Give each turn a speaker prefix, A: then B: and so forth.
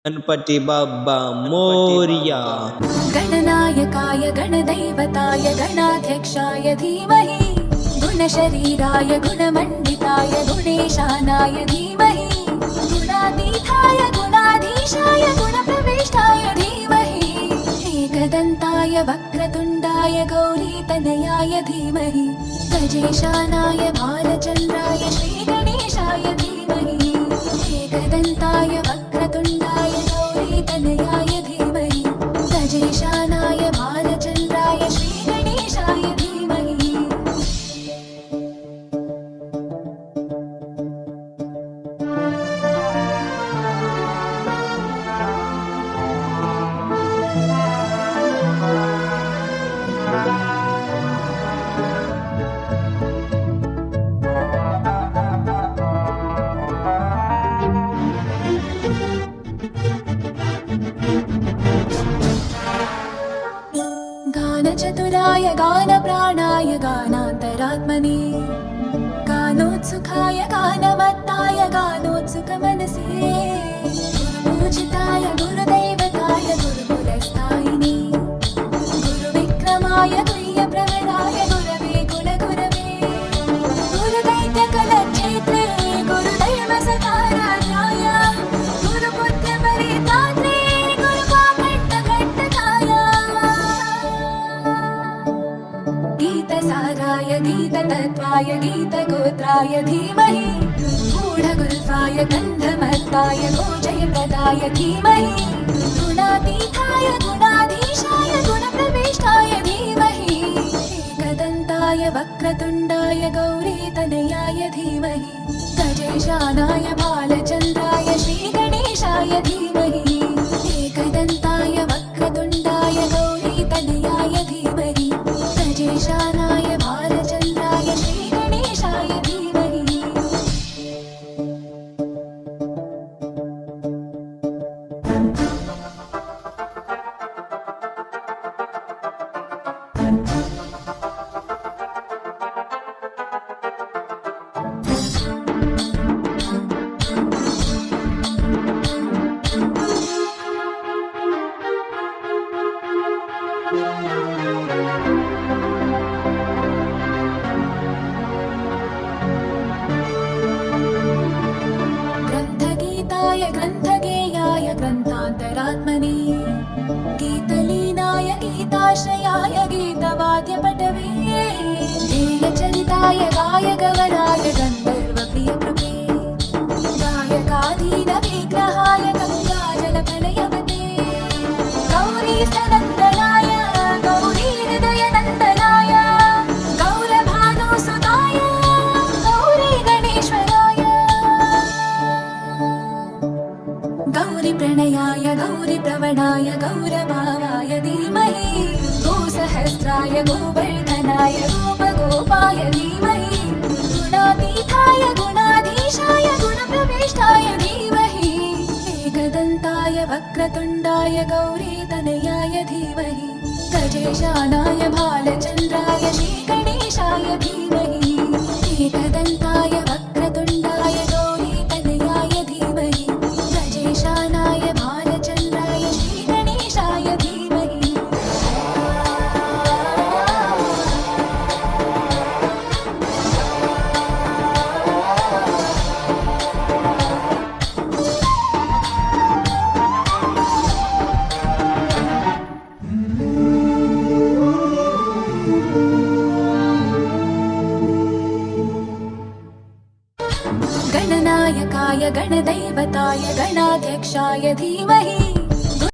A: गणपति बाप्पा मोरया।
B: गणनायकाय गणदैवताय गणाध्यक्षाय धीमहि गुणशरीराय गुणमण्डिताय गुणेशानाय धीमहि गुणातीताय गुणाधीशाय गुणप्रविष्टाय धीमहि एकदन्ताय वक्रतुण्डाय गौरीतनयाय धीमहि गजेशानाय भालचन्द्राय श्रीगणेशाय धीमहि एकदन्ताय वक्रतुण्डाय गौरीतनयाय धीमहि गजेशानाय भालचन्द्राय श्रीगणेशाय धीमहि। गानचतुराय गानप्राणाय गानान्तरात्मने गानोत्सुकाय गानवत्ताय गानोत्सुकमनसे गुरुपूजिताय गुरुदैवताय गुरुकुलस्थायिने गुरुविक्रमाय गुह्यप्रवराय गुरवे गुणगुरवे गुरुदैत्यकलक्षेत्रे गुरुदैवसकाराध्याय गुरुपुत्रपरित्रात्रे गुरुपाकट्टकट्टकाय गीतसाराय गीततत्त्वाय गीतगोत्राय धीमहि गूढगुल्फाय गन्धमत्ताय गोजयप्रदाय धीमहि गुणातीताय गुणाधीशाय गुणप्रविष्टाय धीमहि एकदन्ताय वक्रतुण्डाय गौरीतनयाय धीमहि गजेशानाय भालचन्द्राय श्रीगणेशाय धीमहि एकदन्ताय वक्रतुण्डाय गौरीतनयाय धीमहि गजेशानाय भालचन्द्राय श्रीगणेशाय धीमहि। ग्रन्थगीताय ग्रन्थगेयाय ग्रन्थान्तरात्मने गीतलीनाय गीताश्रयाय गीतवाद्यपटवे ध्येयचरिताय गायगवराय गन्धर्वप्रियकृते गायकाधीनविग्रहाय गङ्गाजलफलयवते गौरीस्तनन्दनाय गौरीहृदयनन्दनाय गौरभानुसुताय गौरीगणेश्वराय गौरीप्रणयाय गौरीप्रवणाय गौरभावाय धीमहि गोसहस्राय गोवर्धनाय गोपगोपाय धीमहि गुणातीताय गुणाधीशाय गुणप्रविष्टाय धीमहि एकदन्ताय वक्रतुण्डाय गौरीतनयाय धीमहि गजेशानाय भालचन्द्राय श्रीगणेशाय धीमहि एकदन्ताय वक्रतुण्डाय गौरीतनयाय धीमहि गजेशानाय भालचन्द्राय श्रीगणेशाय धीमहि। गणनायकाय गणदैवताय गणाध्यक्षाय धीमहि